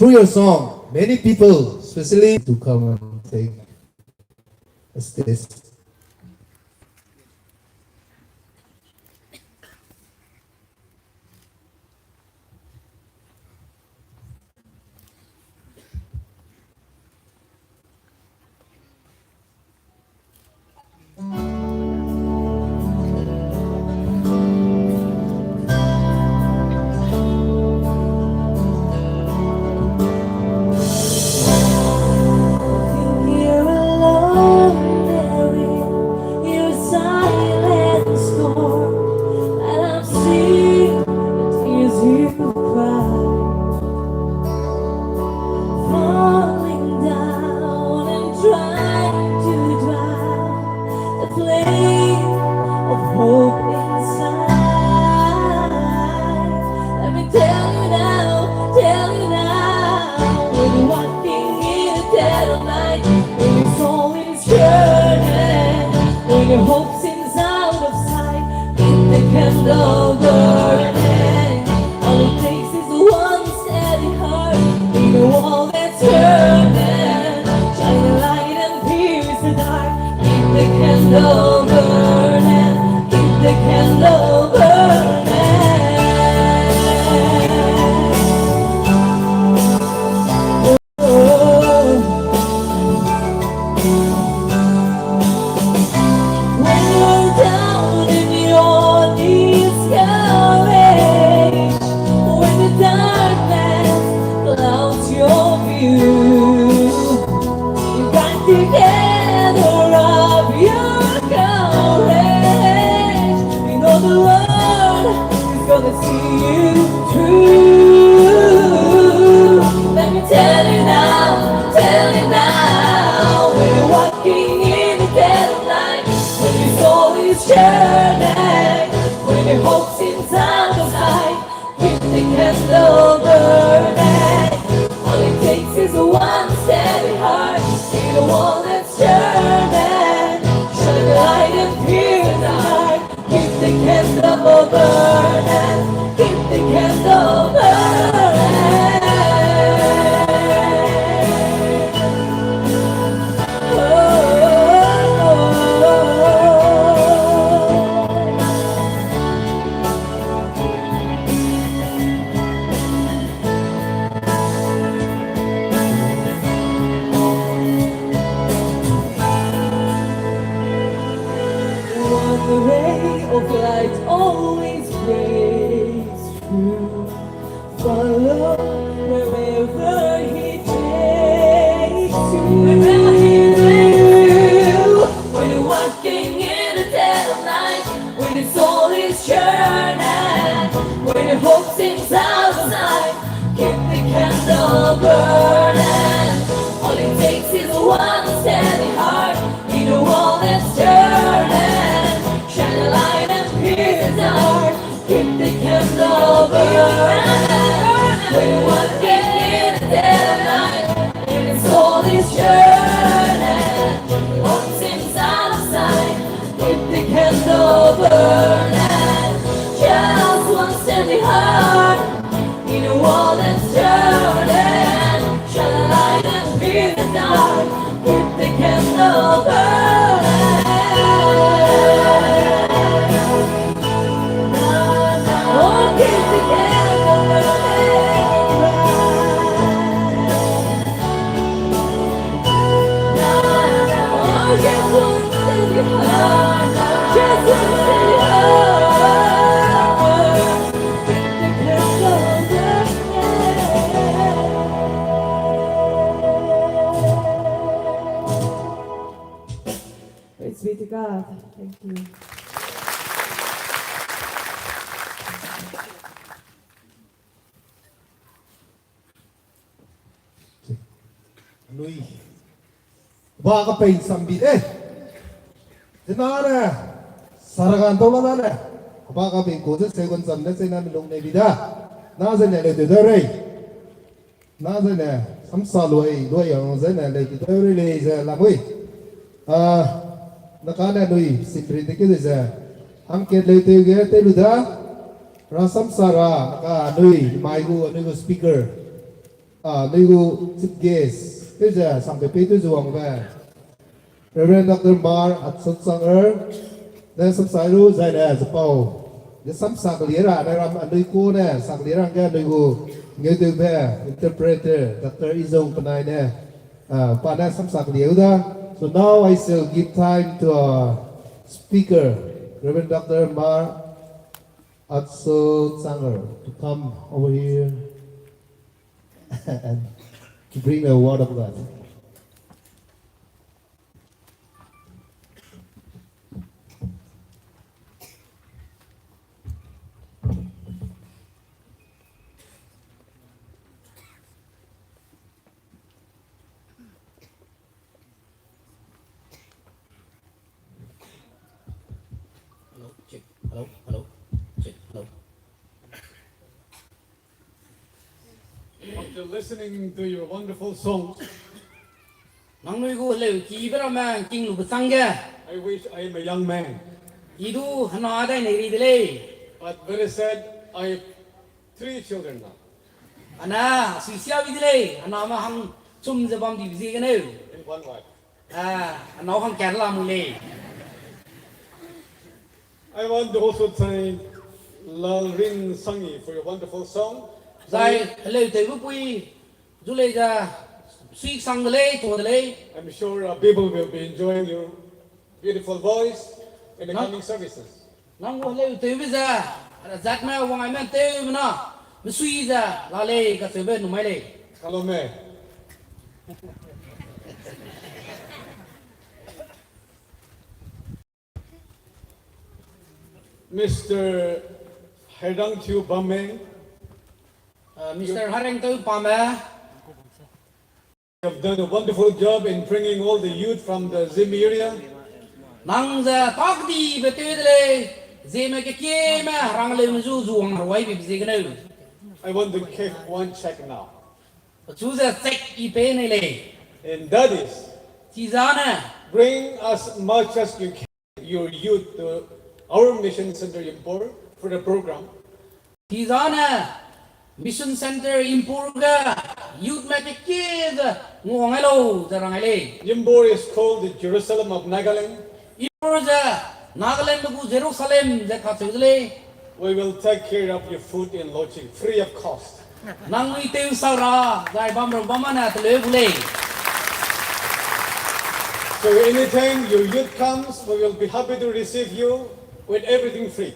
through your song, many people, especially to come and take a stage. You're alone there in your silent storm, and I've seen the tears you cry, falling down and trying to drown the flame of hope inside. Let me tell you now, when you're walking in the dead of night, when your soul is burning, when your hope seems out of sight, keep the candle burning. All it takes is one steady heart in a wall that's turning. Shine the light and pierce the dark. Keep the candle burning. Keep the candle burning. When you're down in your discouraged, when the darkness clouds your view, you got to gather up your courage. You know the Lord is gonna see you through. Let me tell you now, when you're walking in the dead of night, when your soul is churning, when your hope seems out of sight, keep the candle burning. All it takes is one steady heart in a wall that's turning. Shine the light and pierce the dark. Keep the candle burning. Keep the candle burning. One the ray of light always breaks through. Follow wherever he takes you. Wherever he takes you. When you're walking in the dead of night, when your soul is churning, when your hope seems out of sight, keep the candle burning. All it takes is one steady heart in a wall that's turning. Shine a light and pierce the dark. Keep the candle burning. When you're walking in the dead of night, when your soul is churning, hope seems out of sight, keep the candle burning. Just one steady heart in a wall that's turning. Shine a light and pierce the dark. Keep the candle burning. Oh, keep the candle burning. Oh, just one steady heart. Just one steady heart. Keep the candle burning. Praise be to God. Thank you. Lui ba ka pain sambi de dinara saragan tola dale ba ka pain ko de segon samne se na long ne bida na ze ne le de re na ze ne sam sa lo ai lo yang ze ne le de re le ze la mui na ka ne lui sipri de ke ze am ke le te ge te lu da ra sam sara ka lui mai gu ne go speaker Nigu chief guest, this is some people who are Reverend Dr. Mar at Samziuram, then some Sairu Zane as a Paul. The some Sakalira, there are a new cool there, Sakalira and Nigu, New Bear, interpreter, Dr. Izong Panay, Pana some Sakalira. So now I shall give time to our speaker, Reverend Dr. Mar at Samziuram, to come over here and to bring the word of God. Hello, check, hello. After listening to your wonderful songs, Nang nuôi gu leu ki bera ma king lu besang ga. I wish I am a young man. Idu hana ada nei ri dele. But very sad, I have 3 children now Ana sisia bi dele. Ana ma hang chum je bam di bi ga neu. and 1 wife. Ana hang kan la mu le. I want to also thank Lal Rin Sangi for your wonderful song. Zai leu te bu pui du le ja suy sang de le to de le. I'm sure people will be enjoying your beautiful voice in the coming services. Nang gu leu te bi ja. Ada zat ma wang ai men te ma na. Mi suy ja la le ka se be nu mai le. Hello, May. Mr. Hedang Chu Bameng, Mr. Hareng tu pama. you have done a wonderful job in bringing all the youth from the Zeme area. Nang za tak di betul le. Zeme ke kie ma rang le mu zu wang roi bi zi gnu. I want to give one check now. Chu za sek I pe ne le. And that is, Ti za na. bring as much as you can, your youth, to our mission center in Impor for the program. Ti za na. Mission Center Impur ga. Youth ma ke kie za ngong hello za rang le. Yimbor is called the Jerusalem of Nagaland. Impur za Nagaland bu Jerusalem za ka chu le. We will take care of your food and lodging free of cost. Nang I te sa ra za bam ro bam na te le bu le. So anytime your youth comes, we will be happy to receive you with everything free.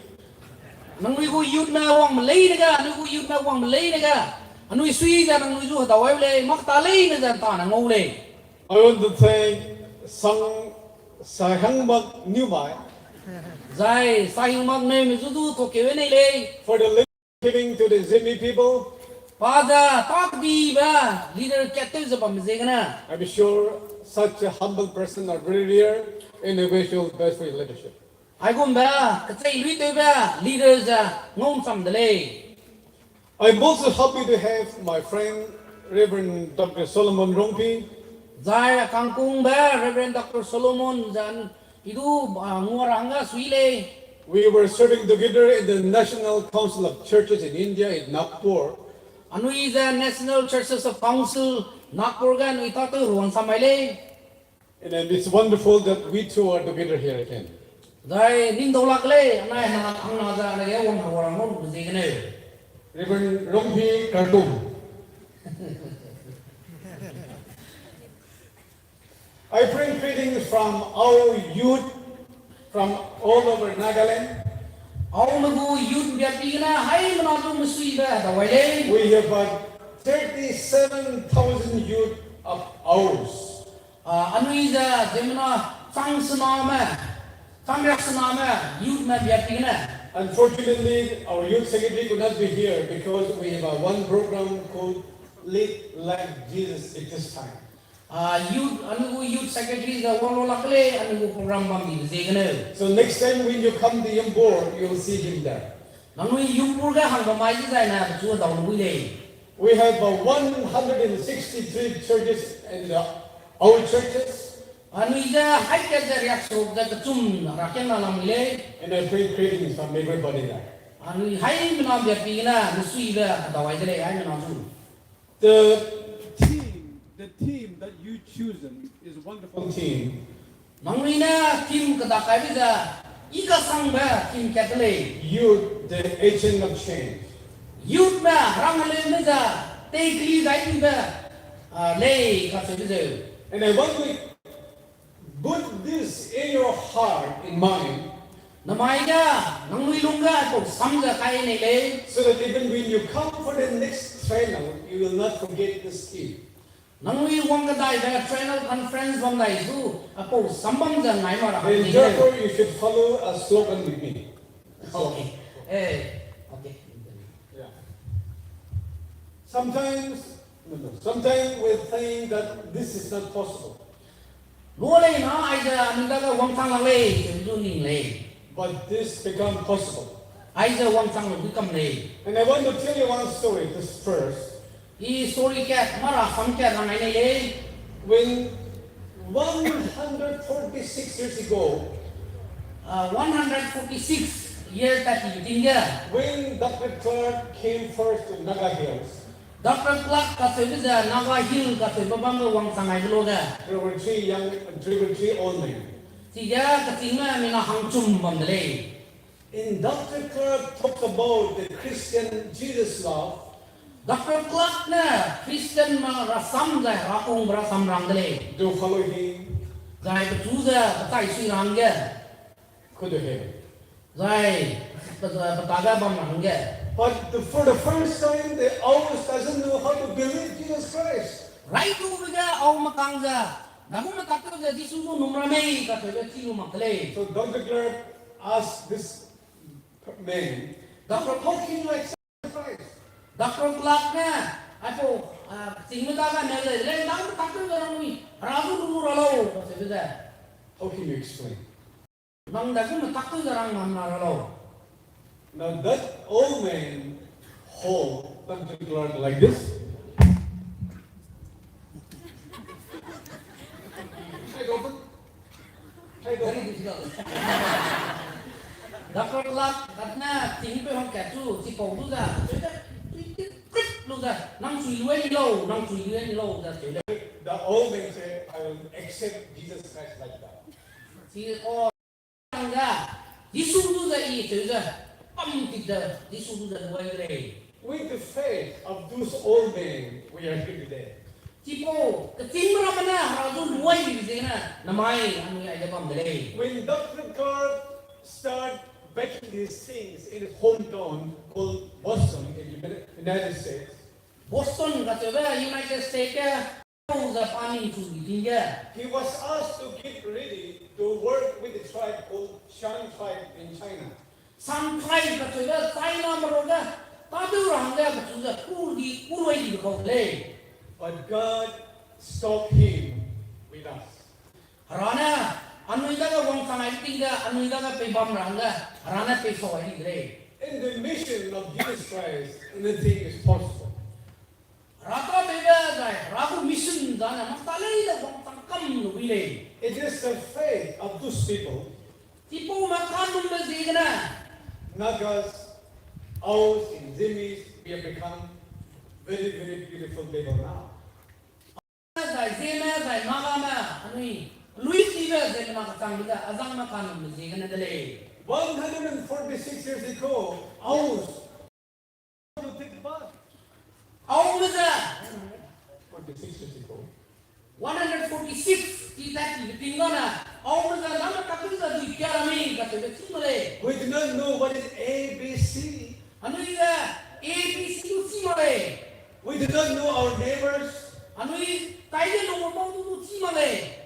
Nang nuôi gu youth na wang Malay na ga, nuôi gu youth na wang Malay na ga. Nuôi suy ra nang nuôi du tàu ai le, mak ta le na ra ta na ngô le. I want to thank Sang Sahang Mak Newmai Zai sai mak ne mi du to ke ne le. for the giving to the Zeme people. Pa da tak di ba, leader kete za pam ze na. I'm sure such a humble person are very rare, and I wish you all the best for your leadership. Ai gom ba, ka sai lui te ba, leader za ngom sam de le. I'm also happy to have my friend Reverend Dr. Solomon Rompi. Zai kangkung ba, Reverend Dr. Solomon zan idu ngoranga sui le. We were serving together in the National Council of Churches in India in Nagpur. Anui za National Churches of Council Nagpur ga nui ta tu ruang samai le. And it's wonderful that we two are together here again. Dai ning do lak le anai na ang na za na ge wong orang mon zi ne. Reverend Rompi Khartoum. I bring greetings from our youth from all over Nagaland. Au na gu yut bia pi na hai na tu musui ba da wai le. We have 37,000 youth of ours. Anui za zemna fang sna ma. Fang rak sna ma yut ma bia pi na. Unfortunately, our youth secretary could not be here because we have one program called Live Like Jesus at this time. Youth anu gu youth secretary za wong lak le anu gu program bam di zi ne. So next time when you come to Yambor, you will see him there. Nangui yung pur ga hang ba mai ji zai na chu da lu le. We have 163 churches in our churches, Anu ija hai ka ja riak so da ka chum ra ken na lam le. and I bring greetings from everybody there. Anu hai mi nam bia pi na musui ba da wai le ai mi nam su. The team that you chosen is a wonderful team. Nangwina team kada kai bisa ika sangba team katale. You, the agent of change. Youth ba rangale bisa take lead I bisa lay kasi bisa. And I want to put this in your heart, in mind, Namaiga nangwilunga ko samga kai ni lay. so that even when you come for the next trial, you will not forget this team. Nangwi wang kadai ba trainer conference wang dai su ako sambang jang ngai mara. And therefore, you should follow a slogan with me. Okay. Okay. Yeah. Sometimes we think that this is not possible. Lúa lay na ai giờ mình đã wang sang lay du ning lay. But this become possible. Ai giờ wang sang lu kam lay. And I want to tell you one story, this first. I story cat mara sam cat nang ai lay. When 146 years ago, 146 years that you tinggal. when Dr. Clark came first to Naga Hills, Dr. Clark kasi bisa Naga Hill kasi babang wang sang ai lu ga. there were three old men. Tiga ketingga mina hangcum bang lay. And Dr. Clark talked about the Christian Jesus love. Dr. Clark na Christian ma rasam zai rakung rasam rang lay. Do follow him, Zai betuza betai sui rang ga. could have. Zai betaga bang rang ga. But for the first time, the Owls doesn't know how to believe Jesus Christ. Right over there, au makang za. Namu matakto za disuno numrame ka tebe tinu makle. So Dr. Clark asked this man, Dr. how can you accept Christ? Dr. Clark na ako singmata ka na le namu matakto za nami radu dulu ralo ka tebe za. How can you explain? Nang dagu matakto za rang mamna ralo. Now that old man hold Dr. Clark like this. Try to open. Try to Very open. difficult. Dr. Clark katna tingpe hon katu si kong tu za. Lu za nang sui lue ni lo nang sui lue ni lo za tebe. The old man said, I will accept Jesus Christ like that. Si o nga disuno za I tebe za. Tidak disuruh dan wajib. With the faith of those old men, we are here today. Tipo, ketimra mana harus wajib di sana. Namai anu aja pembeli. When Dr. Clark started baking these things in his hometown called Boston in the United States, Boston kata United States ya, tahu za pani itu tinggal. he was asked to get ready to work with the tribe called Shan tribe in China. Sampai kata China meroga, tadi orang dia kata kuli di kau le. But God stopped him with us. Harana anu ida wong sangai tinggal, anu ida pebam rangga, harana peso ini le. In the mission of Jesus Christ, anything is possible. Rata beda zai, ragu mission dana masalai ida wong tangkam nubile. It is the faith of those people, Tipo makan membezigna. Nagas, Owls, and Zemes, we have become very, very beautiful people now. Zai Zeme, zai Magama, ani Luis Tiba zai makatang kita, azang makan membezigna dale. 146 years ago, Owls to take bath. Au beza 46 years ago. 146 kita tinggalna. Au beza nama tapi kita di kiarami kata betimale. We do not know what is A, B, C. Anu ida ABC simale. We do not know our neighbors. Anu I taide nomor mau tu simale.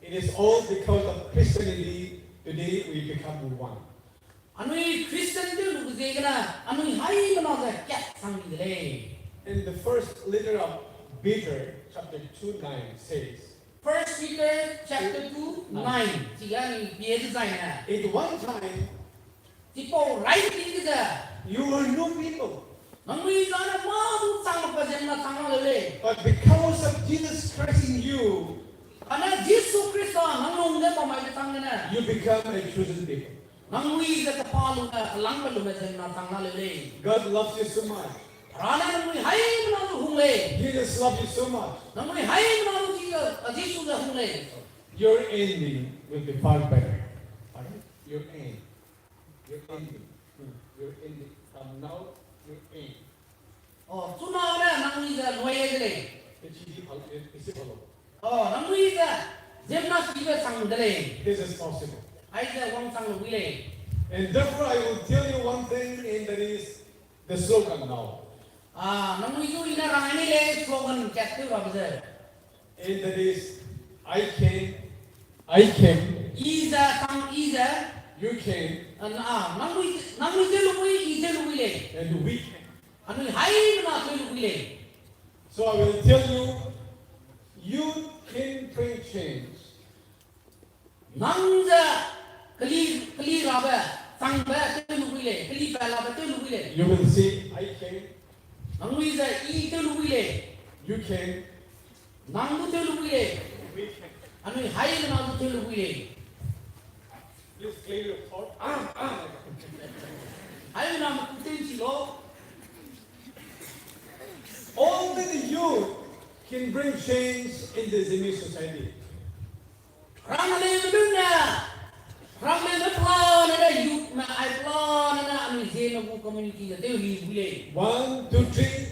It is all because of Christianity. Today we become one. Anu Christian tu bezigna. Anu hai mana za kat sang dale. In the first letter of Peter, chapter 2:9 says, First Peter chapter 2, 9. Tiga ni biar design. at one time Tipo right thing kita. you were no people, Nangui sana mau sang apa jangan sang lele. but because of Jesus Christ in you, Karena Yesus Kristus nanggung dia pemain sang na. you become a chosen people. Nangui kita palu na lang palu macam na sang lele. God loves you so much. Rana nangui hai mana tu hung le. Jesus loves you so much. Nang noi hai na lu ji ga Jesu da hung le. Your ending will be far better. Alright? Your end. Your ending. Your ending. From now, your end. Oh, tu na na nang ni ga noi le. It's easy follow. Oh, nang ni ga Zeme na ki ga sang de le. This is possible. Ai ga wang sang lu le. And therefore, I will tell you one thing, and that is the slogan now. Nang ni ju ina rang ni le slogan chat tu ra ba. And that is, I can, Iza sang iza. you can, Nang ni je lu i je lu le. and we can. Anu hai na tu lu le. So I will tell you, you can bring change. Nang ja kali ra ba sang ba tu lu le. Kali pa la ba tu lu le. You will see, I can, Nang ni ja I tu lu le. you can, Nang tu lu le. we can. Anu hai na tu lu le. Please clear your thought. Hai na tu tin si lo. Only the youth can bring change in the Zeme society. Rang le du na. Rang le na pla na da yu na ai pla na anu je na bu community da tu li bu le. 1, 2, 3.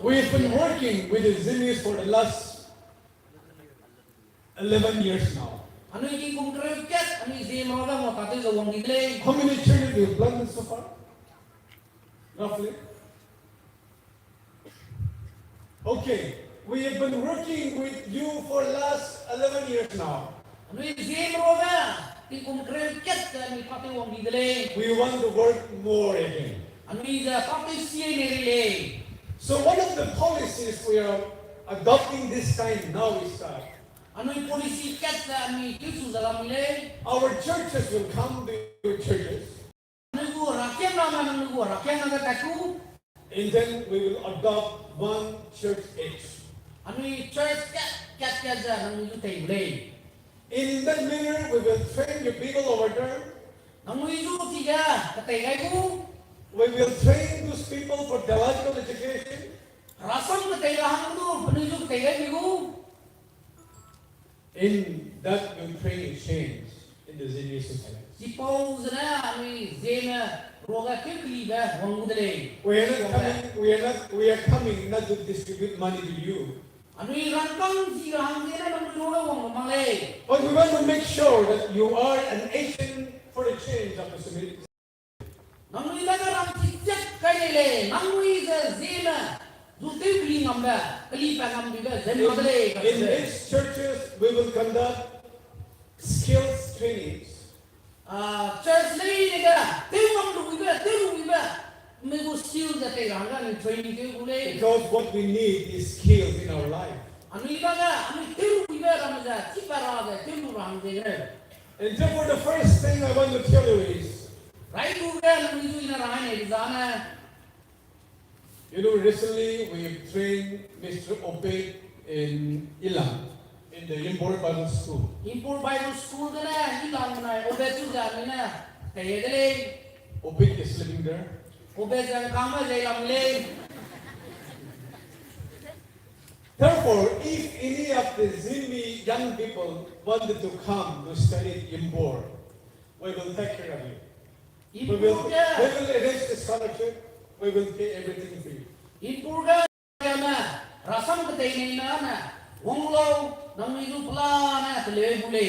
We've been working with the Zemes for the last 11 years now. Anu ki kum tre ket anu je ma da mo ta te wang di le. How many children we've planted so far? Roughly. Okay, we have been working with you for the last 11 years now. Anu je ma da ki kum tre ket anu ta te wang di le. We want to work more again. Anu ja ta te sie ne le. So one of the policies we are adopting this time now is that Anu polisi ket anu ki su dalam le. our churches will come to your churches, Anu go rakyat na anu go rakyat na ta ku. and then we will adopt one church each. Anu church ket ja anu ju te le. And in that manner, we will train your people over there. Anu ju tiga ka te gai ku. We will train those people for theological education. Rasam ka te lahang tu anu ju te gai ku. And that will train change in the Zeme society. Si pau zana anu Zeme roga ke kli ba wang de le. We are coming not to distribute money to you, Anu rangkang si rahang de na anu roga wang mang le. but we want to make sure that you are an agent for the change of the community. Nang ni daga ram si cek kai le. Nang ni Zeme du te kli ngam ba. Kli pa ngam bi ba Zeme ma le. In these churches, we will conduct skills trainings. Church le ni ga. Te ngam du bi ba. Me go skill da te ranga ni training ke ku le. Because what we need is skills in our life. Anu daga anu te bi ba ram ja ti pa ra ga te lu rang de ne. And therefore, the first thing I want to tell you is, Right ku ga anu ju ina ra ne zana. you know, recently we trained Mr. Obed in Ilang, in the Import Bible School. Import Bible School da na ilang na obet ju ja ni na. Te de le. Obed is living there. Obet ja kang ma je lam le. Therefore, if any of the Zeme young people wanted to come to study Import, we will take care of you. We will arrange the scholarship. We will pay everything for you. Import ga na rasam ka te ni na na. Wong lo nang ni ju pla na te le bu le.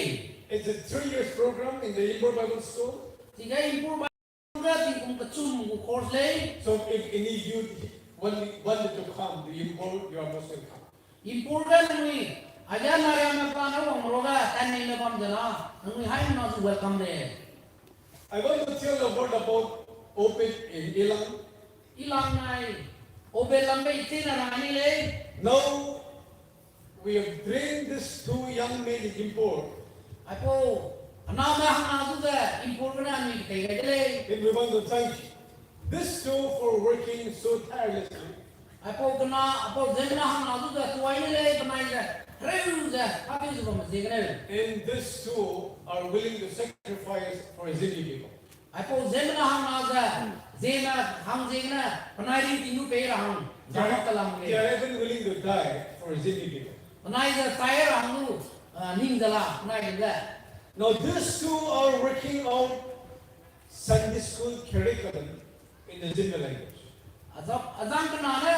It's a 3 years program in the Import Bible School. Tiga import ga ti kum ka chum ku course le. So if any youth wanted to come to Import, you are most welcome. Import ga ni aja na ra na pa na wong roga tan ni na pam jana. Nang ni hai na ju welcome le. I want to tell the word about Obed in Ilang. Ilang nai obet lambe ite na ra ni le. Now, we have trained these 2 young men in Import, Apo anama hang na ju ga import na ni te ga le. and we want to thank these 2 for working so tirelessly. Apo kena apo Zeme na hang na ju ga tuai ni le panai ga. Reu ja abi ju ma je ga le. And these 2 are willing to sacrifice for Zeme people. ai po Zeme na hang na za Zeme hang Zeme na panai ring tingu pe ra hang jamak kalam They le are even willing to die for Zeme people. panai za fire hang nu ning dala panai le Now these two are working out Sunday school curriculum in the Zeme language. azam kana na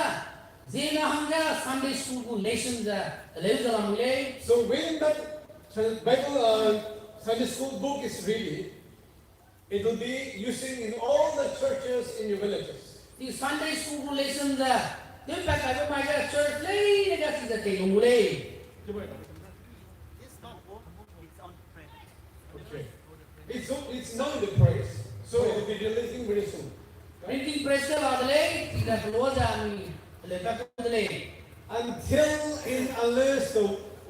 Zeme hang ja Sunday school ko lesson ja le dala le So when that Bible Sunday school book is ready, it will be using in all the churches in your villages. the Sunday school lesson ja dem pa ka ma ja church le ne ga ti ja te lu le Okay. It's now in the press, so it will be releasing very soon. printing press la le ti da lo ja ni le ka le Until and unless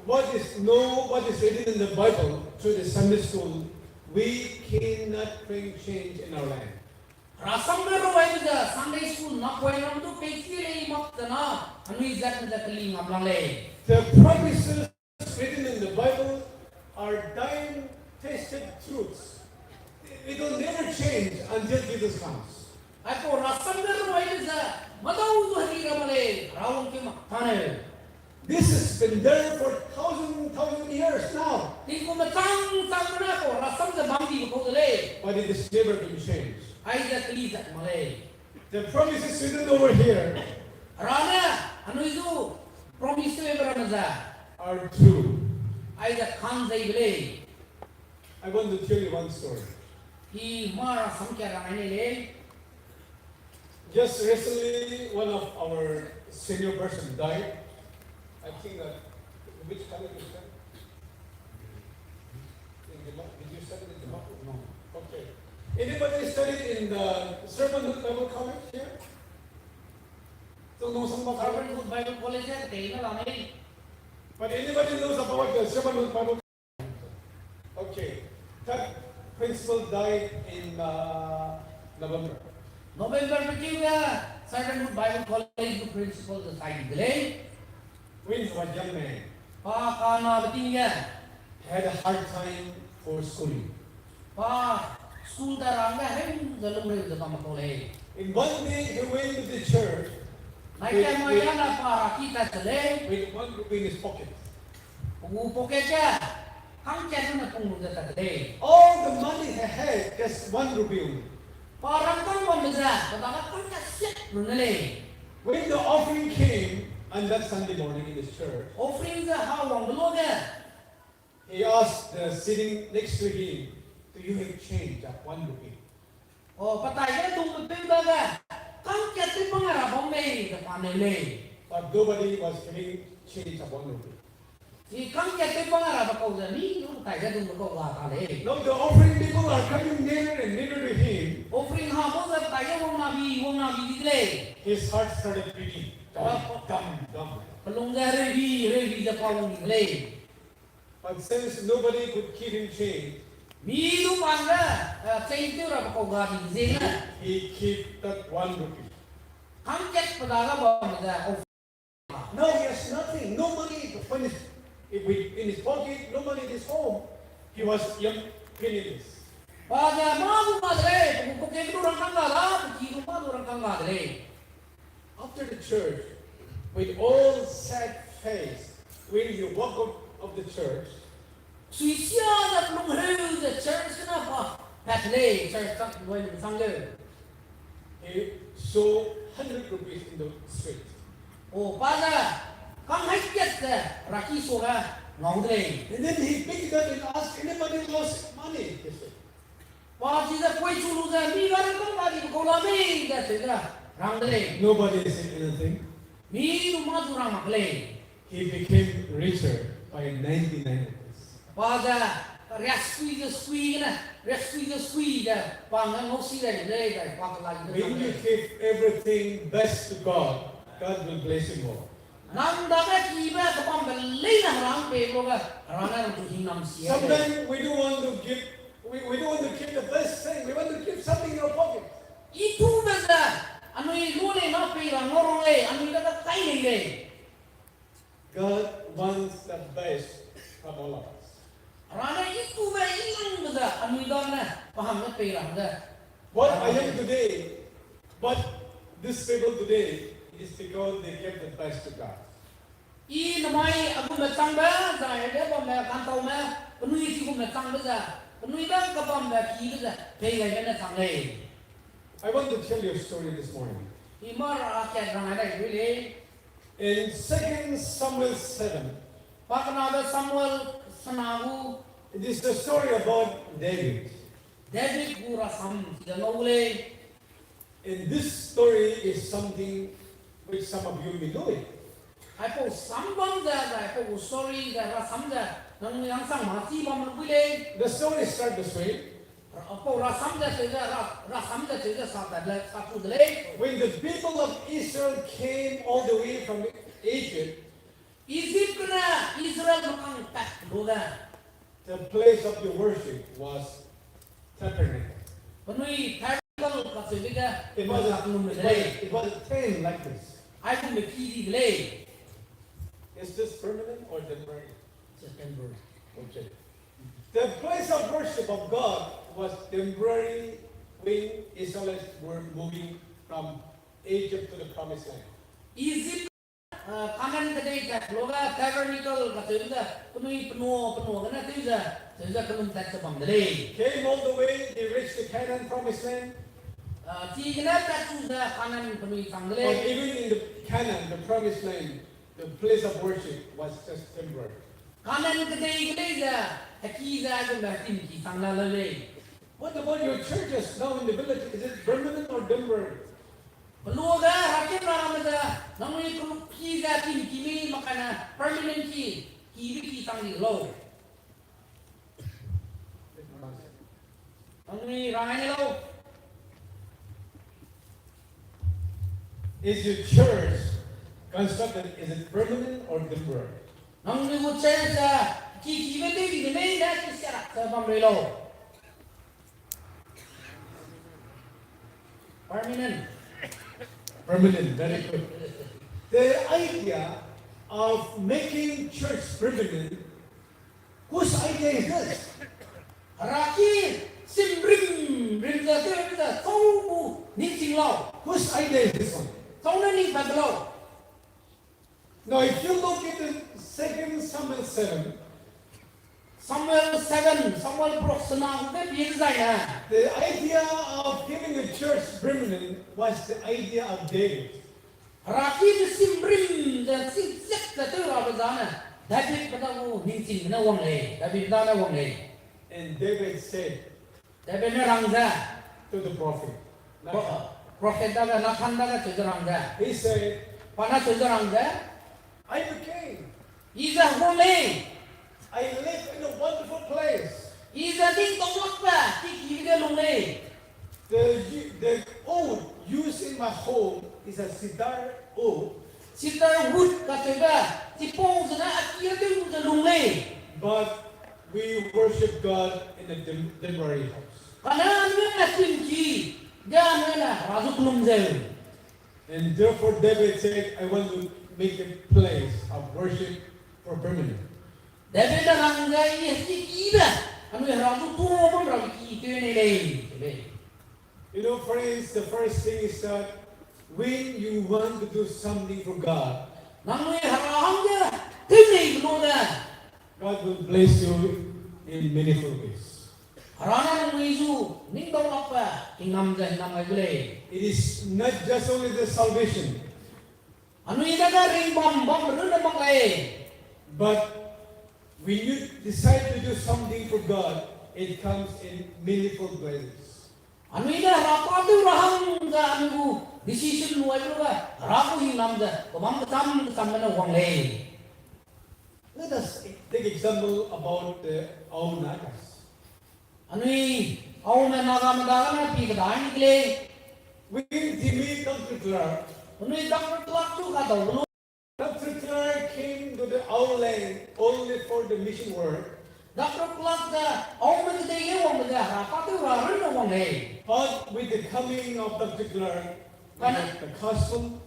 what is written in the Bible through the Sunday school, we cannot bring change in our land. rasam me ro ai ja Sunday school na ko nam tu pe ti le mak ta na anu zat na kali ngam lang le The promises written in the Bible are time-tested truths. It will never change until Jesus comes. ai ko rasam me ro ai ja madau du hari ra male rawon ke mak ta ne This has been there for thousand years now, ti ko ma tang tang na ko rasam ja bang di ko le but it has never been changed. ai ja kali zat male The promises written over here rana anu zu promise me bra na ja are true. ai ja khan jai le I want to tell you one story. ki mara sam kya ra ne le Just recently, one of our senior person died. I think which college is that? In Democrat? Did you study in Democrat? No. Okay. Anybody studied in the Servanthood Bible College here? So know some about Harvard Good Bible College hai te na la ne But anybody knows about the Servanthood Bible College? Okay. That principal died in November. November में क्यों गया Certain Good Bible College के principal the side ले When he was young man, pa na beting ya had a hard time for schooling. pa school da ranga hai dalam re da ma ko le In one day, he went to the church naik ke mo ya na pa kita chale with one rupee in his pocket. u poket ya hang chen na pung da ta le All the money he had, just one rupee only. pa rang kan mo da ba ka kan ka set nu le When the offering came on that Sunday morning in his church, offering da how long lo ga he asked the sitting next to him, "Do you have change of one rupee?" o patai ga tung pe da ga kan ke ti pangara bom me da pa ne le But nobody was giving change of one rupee. thì không get cái phong là cầu giờ ní nó tại gia đình cầu là ta đấy Now the offering people are coming nearer and nearer to him. offering họ có giờ tại gia đình nào bị đi lên His heart started beating. Dum. lùng ra rơi vì giờ cầu đi lên But since nobody could keep him chained, mi lúc bằng ra xây tiêu là cầu gà bị gì nữa he kept that one rupee. không chết vào đó bỏ mà ra Now he has nothing, no money in his pocket, no money in his home. He was young, penniless. và giờ mà cũng mà đấy cũng có cái đồ răng căng là chỉ cũng mà đồ răng căng là đấy After the church, with all sad face, when he walked out of the church, suy chia là lùng hưu the church cái nào phải lệ church chắc người mình sang lệ he saw 100 rupees in the street. ồ ba ra không hay chết rồi ra khi số ra ngóng đây And then he picked it up and asked, "Anybody lost money?" He said. và chỉ là quay chu lu ra mi ra không là gì cũng là mi ra thế ra răng đây Nobody said anything. mi lu ma tu răng mặc lệ He became richer by 99 rupees. và ra rescue ra bằng cái ngốc xí này đây này hoặc là When you give everything best to God, God will bless you more. nang da cái gì mà các bạn phải lấy năng răng về rồi răng này tu hình nam xí Sometimes we don't want to give, we don't want to keep the best thing. We want to keep something in our pocket. itu beza anu lu le na pe răng ngorong le anu da ka kai le God wants the best from all of us. rana itu ba ilang beza anu da na paham na pe răng da What I am today, but this people today is because they kept the best to God. I namai aku metang ba, saya dia bom me kantau me, penui si aku metang ba za, penui dah kapam me ki ba za, pay gaya na tang leh. I want to tell you a story this morning. Imar akan orang ada really. In 2 Samuel 7, Pakna ada Samuel senahu, it is the story about David. David pura sam tidak boleh. And this story is something which some of you may know it. Aku sambang dah, aku sorry dah, rasam dah. Nang yang sang mati bom boleh. The story starts this way. Aku rasam dah saja satu dah. When the people of Israel came all the way from Egypt, Egypt kena Israel makan tak boga. the place of the worship was tabernacle. Penui tabernacle kat sini It was a tent like this. Aku mesti delay. Is this permanent or temporary? September. Okay. The place of worship of God was temporary when Israelites were moving from Egypt to the promised land. Egypt kanan kedai kat loga tabernacle kat sini penui penuh kena tu je kelum tak sebang delay. Came all the way, they reached the Canaan promised land. Tiga tak tu kanan penui sang But delay. even in the Canaan, the promised land, the place of worship was just temporary. Kanan kedai je, haki je tu dah tinggi sang lalai. What about your churches now in the village? Is it permanent or temporary? Peluga rakyat orang ada, namun itu kita kini makana permanent ki sang di low. Namun ini ramai low. Is your church constructed? Is it permanent or temporary? Namun itu saya ki benda di mana dah kisah sebab low. Permanent. Permanent, very good. The idea of making church permanent, whose idea is this? Rakir simbring rinda tahu ni singlau. Whose idea is this one? Tahu ni baglau. Now, if you look at the 2 Samuel 7, Samuel 7, Samuel Proxena, kita biasa. the idea of giving a church permanent was the idea of David. Rakir simbring dan siap tu apa sana. David kata aku ni sing na wang leh. David kata na wang leh. And David said David na rangga. to the prophet, Prophet dah nak handa dah tu rangga. he said, Pana tu rangga. I'm a king. Iza boleh. I live in a wonderful place. Iza ding tolak ba. Tiki dia luleh. The oud used in my home is a cedar oud, Sitar wood kata ba. Tipong sana akhir tu je luleh. but we worship God in a temporary house. Karena anu nak tinggi. Jangan nak razuk belum jauh. And therefore David said, I want to make a place of worship for permanent. David dah ranggai tinggi dah. Anu razuk tu pun razuk kita ni leh. You know, friends, the first thing is that when you want to do something for God, Namun harang je. Kini belum dah. God will bless you in manifold ways. Harana nang isu. Ning tahu apa? Ingam je ingam ay boleh. It is not just only the salvation, Anu ida ka ring bom beru dah maklay. but when you decide to do something for God, it comes in manifold ways. Anu ida rapa tu rahang je anu decision luai tu ba. Rapu ingam je. Kemam ketam mana wang leh. Let us take example about our nagas. Anu au na naga na pi kedai ni leh. When Zeme comes to Clark, Anu dak kelak tu kata belum. Dr. Clark came to our land only for the mission work. Dr. Clark dah, orang mesti dia orang dah. Rapa tu rahang dah wang leh. But with the coming of Dr. Clark, we have the custom,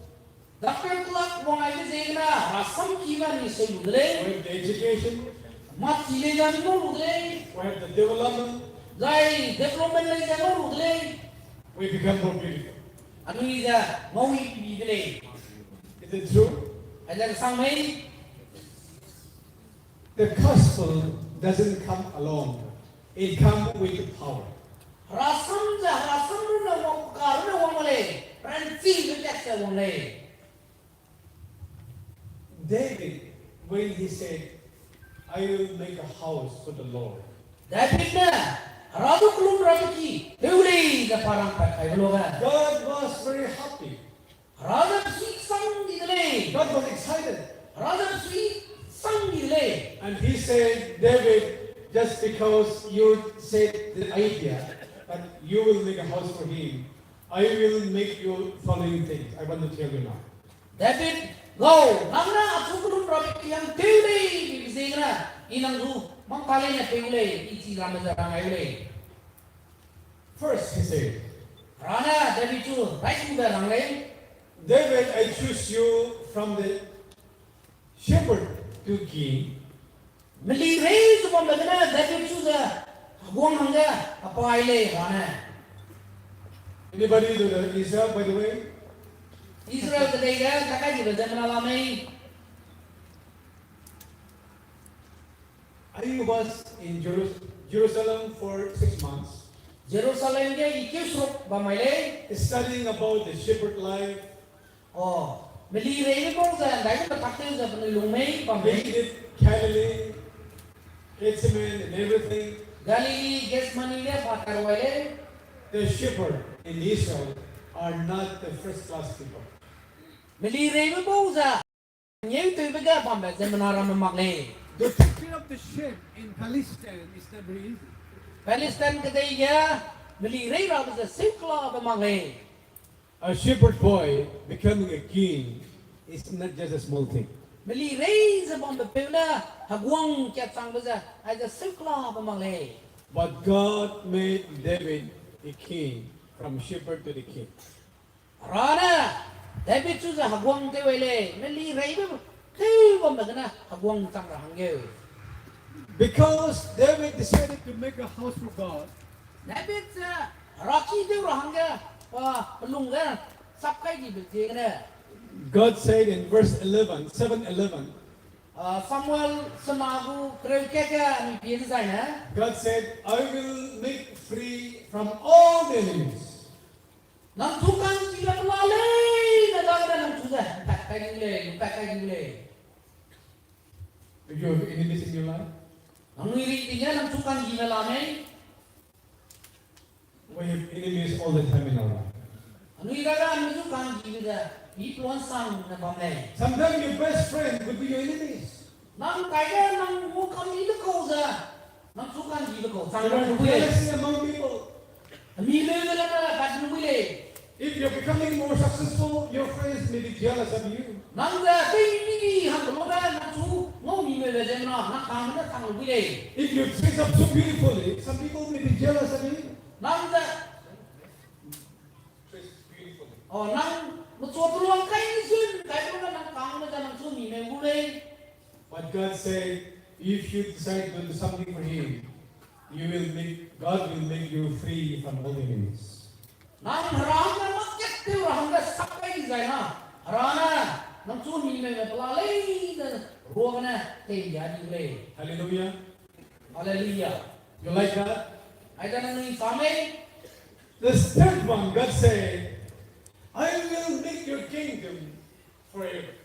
Dr. Clark wang ay mesti kena rasam kira ni we sebudle. have the education, Mat cile jangan budle. we have the development, Zai development lagi jangan budle. we become more beautiful. Anu ida ngau bi bile. Is it true? Ada sang mai. The gospel doesn't come alone. It comes with power. Rasam na wong kar na wong le. Ranci bejak sa wong le. David, when he said, I will make a house for the Lord. David na radu kulum radu ki. Deuli da parang pakai bloga. God was very happy. Radu si sang di le. God was excited. Radu si sang di le. And he said, David, just because you said the idea that you will make a house for him, I will make you following things. I want to tell you now. David go nangna aku kulum radu ki yang deuli bi singna inang du mang kale nya deuli iti ramazan ngai le. First, he said, Rana David tu right tu dah rangai. David, I choose you from the shepherd to king. Meli rei tu pun bagana David tu dah buang hangga apa aile Rana. Anybody to the Israel, by the way? Israel kedai kan kakak juga dah menalamai. I was in Jerusalem for 6 months, Jerusalem dia ikut suruh bamaile. studying about the shepherd life, Oh, meli rei ni pun dah dah tu pakai dah penilumai making pamai. it Galilee, Zeme, and everything. Galili gas money dia pakai wale. The shepherd in Israel are not the first class people. Meli rei ni pun dah nyai tu bega pamai semenara memakle. The taking of the sheep in Palestine is never easy. Palestine kedai dia meli rei rau dah sikla memakle. A shepherd boy becoming a king is not just a small thing. Meli rei sebab bepela hagwang kat sang beza ada sikla memakle. But God made David a king, from shepherd to the king. Rana David tu dah hagwang te wele meli rei tu tu pun bagana hagwang sang rahangge. Because David decided to make a house for God, David raki tu rahangge wah pelung kan sakai di betul kan. God said in verse 11, 7:11, Samuel senagu kerja ni biasa saya. God said, I will make free from all the enemies. Nang tukang tidak melalui negara nang sudah pakai gile. Do you have enemies in your life? Nang iri tinggal nang tukang gila lame. We have enemies all the time in our life. Anu ira kan tukang gila di peluang sang na pamai. Sometimes your best friend could be your enemies. Nang kaya nang muka itu kau za. Nang tukang gila kau sang There are nang boleh. jealousy among people. Mile mile na kat boleh. If you're becoming more successful, your friends may be jealous of you. Nang za tinggi hang loga nang tu ngau mile le jena nang kang na sang boleh. If you dress up so beautifully, some people may be jealous of you. Nang za Dress beautifully. oh nang macam peluang kai sun kai pun nang kang na nang tu mile boleh. But God said, if you decide to do something for Him, God will make you free from all enemies. Nang harana makat tu harana sakai zaina. Harana nang tu mile me pelalai dan ruangna te jadi boleh. Hallelujah. Hallelujah. You like that? Ada nang ni samai. The third one, God said, I will make your kingdom forever.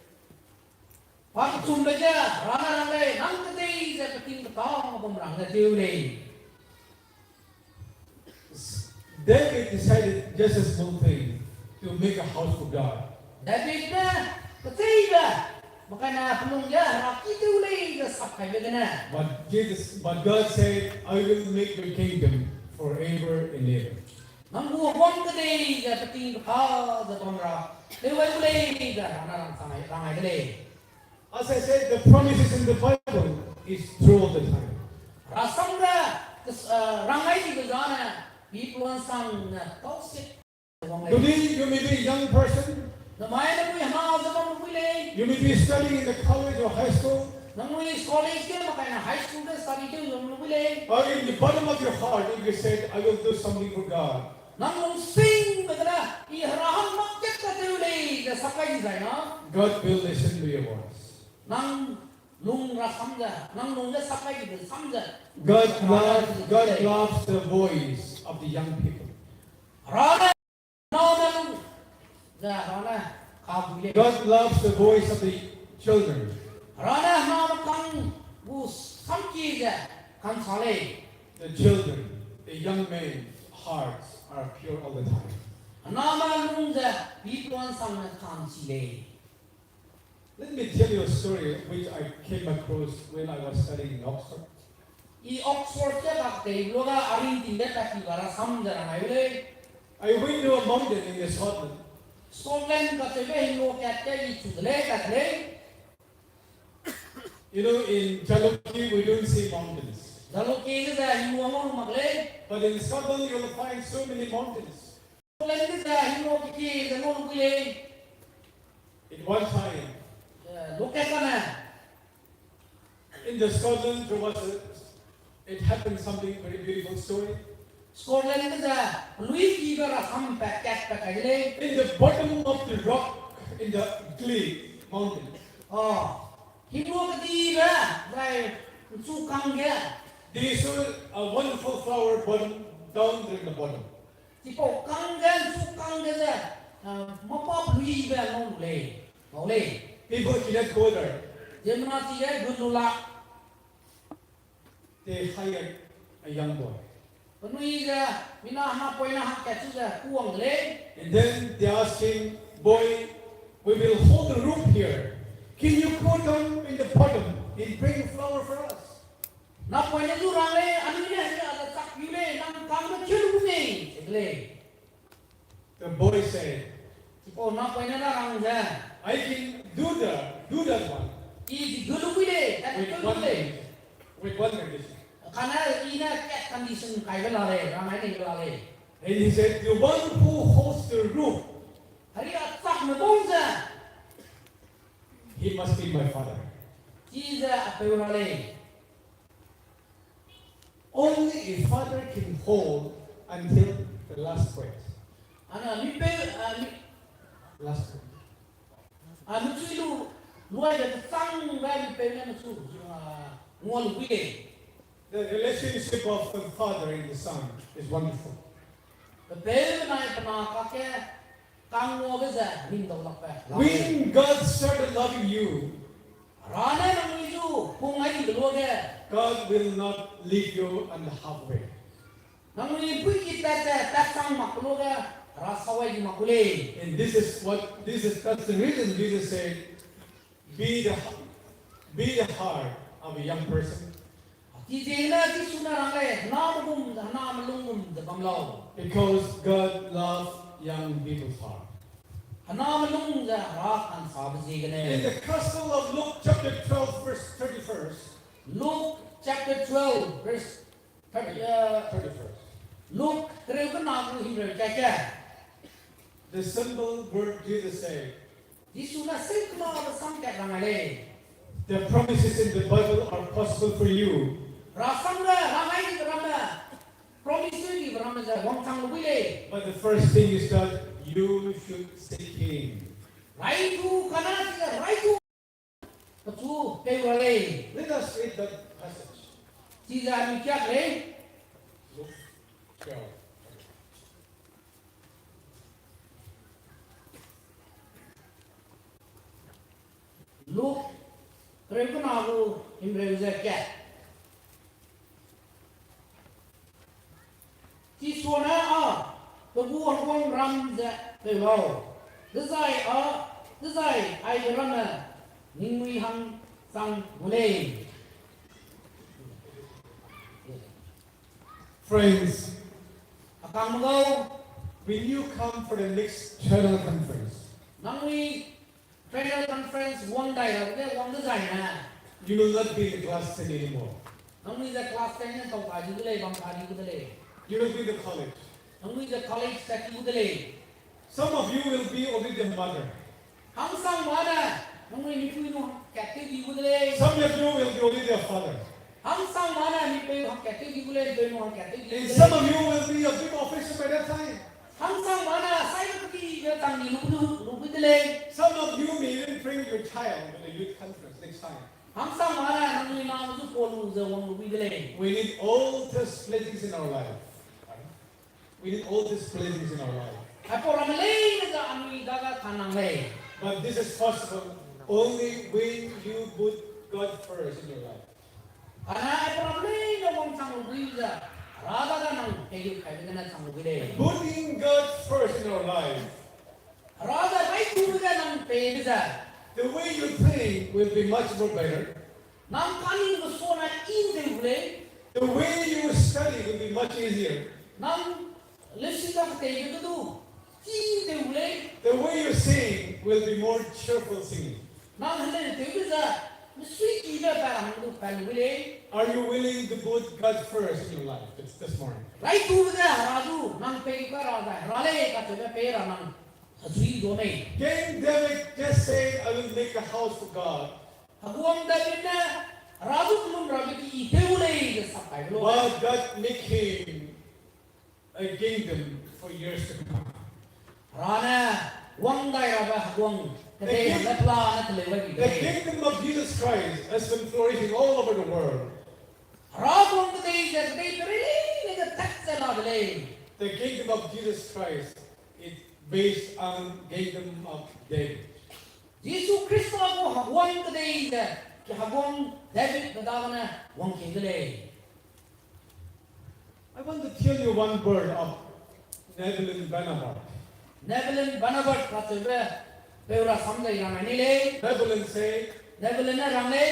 Pak cum baca rana rangai nang kedai saya penting betong pemerang ngediu ni. David decided just a small thing, to make a house for God. David na kedai dah. Makana pelung dia raki tu ni dia sapai begana. But God said, I will make your kingdom forever and ever. Nang buang kedai saya penting betong pemerang. Dewa boleh dah rana rangai kedai. As I said, the promises in the Bible is true all the time. Rasam dah rangai di bezana. Di peluang sang toxic. Today, you may be a young person. Namai na mo hama sa pang boleh. You may be studying in the college or high school. Nang mo college ke makana high school ke study ke yung boleh. Or in the bottom of your heart, if you said, I will do something for God, nang long sing bagala I harahan makket ka tewle the sakai design na God will listen to your voice. nang lung ra samja nang lung the sakai de samja God loves the voice of the young people. rana no nang ja rana ka bule God loves the voice of the children. rana no kang bu samki ja kan sale The children, the young men's hearts are pure all the time. nama lung ja bitwan sang na kan sile Let me tell you a story which I came across when I was studying in Oxford. I Oxford ke bakte loga arin tinde taki bara samja na ile I went to a mountain in Scotland. Scotland ka tebe hingo ke ke I chudle ka le You know, in Jaluki we don't see mountains. jalo ke da hingo mo magle But in Scotland you'll find so many mountains. Scotland da hingo ke da mo kuile In one time, lokasana in the Scotland it happened something very beautiful story. Scotland da lui ki bara sam pa kat pa kaile In the bottom of the rock in the clay mountain, hingo ka di ba dai su kang ge they saw a wonderful flower bottom down there in the bottom. tipo kang ge su kang ge da mo pa lui ba no le People cannot go there. Jemna ti ye gunula They hired a young boy. penui ga mina ha poina ha ka chu ga kuang le And then they asked him, boy, we will hold the room here. Can you go down in the bottom and bring a flower for us? na poina ju rang le ani ne ha da tak yu le nang kang ga chu ni le The boy said, tipo na poina na rang ja I can do that one I di gulu le ta with gulu one le with one condition. kana ina ke condition kai ga la le rang ai ni la le And he said, the one who holds the room, hari a tak me bong ja he must be my father. ji ja a pe la le Only a father can hold until the last breath. ana mi pe Last breath. mi chu lu luai da sang ga mi pe na chu ngol wi le The relationship of the father and the son is wonderful. the pe na pa ka ke kang ngo ga ja ning do la pa When God started loving you, rana na mi ju kung ai di lo ge God will not leave you on the halfway. nang ni pui ki ta sang mak lo ge ra sawai di makule And that's the reason Jesus said, be the heart of a young person. ji je na ti su na rang le na mo bum da na mo lung bum da bam lo Because God loves young people's heart. na mo lung da ra kan sa ba ji ge In ne the Gospel of Luke chapter 12 verse 31st, Luke chapter 12 verse 31st, Luke tre ko na ko hi re ka ka the simple word Jesus said, ji su na se ko na ba sam ka rang le the promises in the Bible are possible for you. ra sang ra rang ai di ram da promise ni ram da wang sang lu le But the first thing is that you should seek Him. Right to kana tiga right to tu pe wale Let us read that passage. tiga ni kya le Luke 12. Luke terima nabu imre kya ti suana a pebu hong ram za pe lo desai ai rana ningui hang sang mule Friends, akang mo when you come for the next channel conference, nangui Federal Conference one day one design na you will not be in the class 10 anymore. nangui the class 10 na tong kaji le bang kaji le You will be in the college. nangui the college sa ki le Some of you will be already the mother. hang sang mana nangui ni pui no katte di le Some of you will be already a father. hang sang mana ni pe katte di le be no katte di And some of you will be a big official by that time. le Some of you may even bring your child to the youth conference next time. ham sang ma la nang ni na zu ko lu ze wang lu le We need all these blessings in our life. We need all these blessings in our life. ai po ram le ga an ni ga khanang le But this is possible only when you put God first in your life. ana ai po ram le ga wang sang lu za ra ga nang e yu kai ga na sang lu le Putting God first in our life, ra ga mai tu ga nang pe za the way you think will be much more better. nam kani ko so na in de le The way you study will be much easier. nam lesi ka te ga du ti de le The way you sing will be more cheerful singing. nam le te ga sui ki ga pa ram du pa lu le Are you willing to put God first in your life this morning? rai tu ga ra du nang pe ka ra ga ra le ka te pe ra nang sui do nei Can David just say, I will make a house for God? Haguang David na Radu tulung rabi ki deulay ke sapai lo. While God make him a kingdom for years to come. Rana wang dai raba haguang kete lepla na telewa ki. The kingdom of Jesus Christ has been flourishing all over the world. Raguang kete peri ne ke taksa la bele. The kingdom of Jesus Christ is based on kingdom of David. Yesu Kristo ko haguang kete ki haguang David kadagana wang kengele. I want to tell you one word of Netherlands Bonaparte. Nebelan banabat katebe peura samjai rang ni le. Netherlands say, Nebelan na rang le.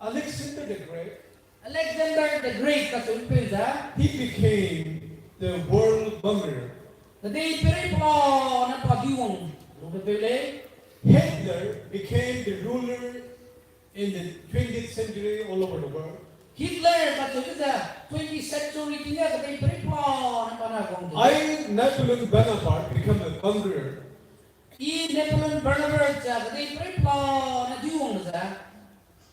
Alexander the Great, Alexander the Great katebe za. he became the world conqueror. Kete peri plo na pagiwang. Lupele. Hitler became the ruler in the 20th century all over the world. Hitler katebe za 20th century tinga kete peri plo na panagong. I, Napoleon Bonaparte, become a conqueror. I Napoleon Bonaparte za kete peri plo na diwang za.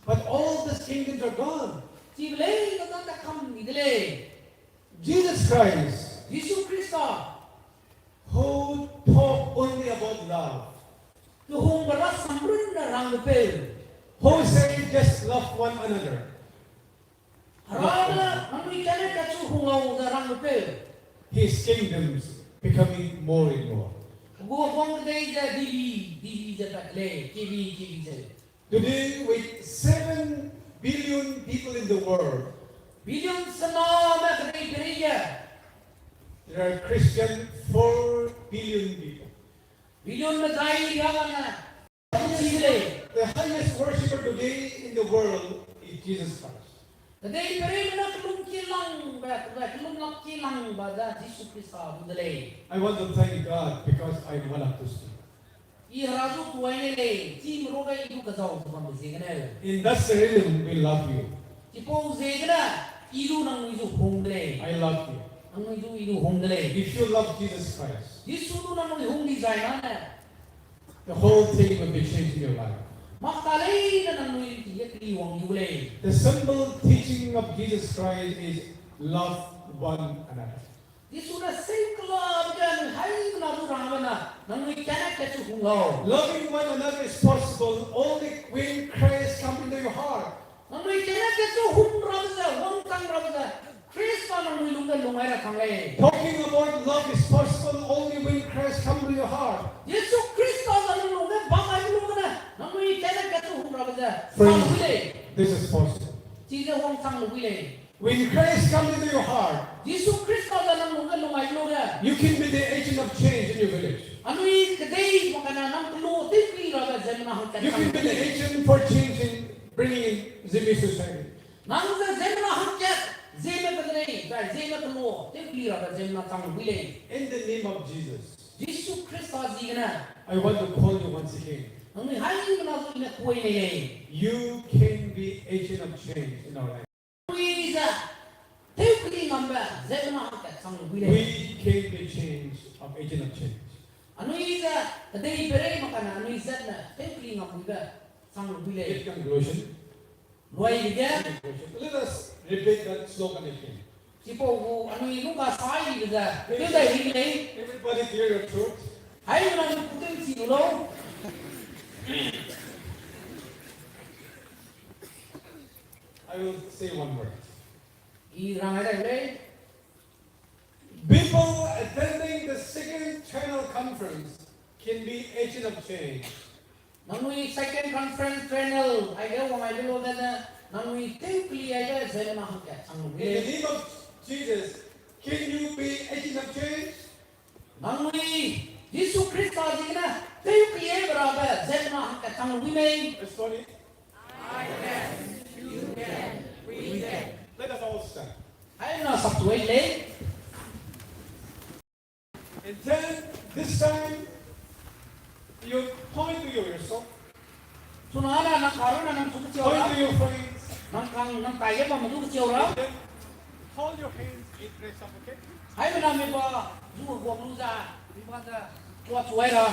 But all these kingdoms are gone. Tibele kata kam idele. Jesus Christ, Yesu Krista who talk only about love, tuhung beras samrun na rang lepel. who say just love one another. Harana nangui kene kacu hungau na rang lepel. His kingdoms becoming more and more. Gua buang kedai ja divi ja tak le kiwi ja. Today, with 7 billion people in the world, Bilion senama kedai gereja. there are Christian 4 billion people. Bilion medai dia mana. Sile. The highest worshiper today in the world is Jesus Christ. Kedai beri mana kelung kilang kelung nak kilang pada Yesu Krista budale. I want to thank God because I'm one of those people. I razu tuai le ti meroga itu kazau sama bezegana. In that ceremony, we love you. Tipo zegana ilu nang ilu hongdale. I love you. Nang ilu hongdale. If you love Jesus Christ, Yesu tu nang hong di zaina na. the whole thing will be changed in your life. Makalay na nang ilu kli wang yule. The simple teaching of Jesus Christ is love one another. Yesu na singkla dan hai na tu ramana nang ikana kecu hongau. Loving one another is possible only when Christ comes into your heart. Nang ikana kecu hong ramza wang tang ramza. Krista nang ilungan lungai ra kangai. Talking about love is possible only when Christ comes into your heart. Yesu Krista nang ilungan bangai ilungan nang ikana kecu hong ramza. Friends, Samile. this is possible. Cina wang tang lubile. When Christ comes into your heart, Yesu Krista nang ilungan lungai ilungan. you can be the agent of change in your village. Anui kedai makana nang telu tikli raga zemna hang You can be the agent for changing, bringing in Zeme society. nang zemna hang kat Zeme kedai Zeme telu tikli raga zemna tang lubile. In the name of Jesus, Yesu Krista zigana. I want to call you once again. Nang hai mana tu ina kuai ni. You can be agent of change in our life. Luisa tikli ngamba zemna hang kat tang lubile. We can be change of agent of change. Anuisa kedai bere makana anuisa na tikli ngamba tang lubile. In conclusion, Luai dia let us repeat that slogan again. Tipo anui luka sai dia. Dia dah ini. Everybody clear your throat. Hãy là một cái chịu lâu. I will say one word. Ý rằng cái này đấy. People attending the second channel conference can be agent of change. Nang we second conference channel, I go on my below that nang we simply I guess I don't know how In the name of Jesus, can you be agent of change? nang we Jesus Christ gì na simply I beraber saya nak kacang we may. Let's go. I can, you can, we can. Let us all stand. Hãy là sắp tuổi lên. And then this time, you point to yourself, Sunah ada nang karu nang suku ciau point to lah. your friends, Nang kaya pa madu ciau lah. and then hold your hands in praise up, okay? Hãy bên nam ba du của lu ra, đi ba ra qua chuối rồi.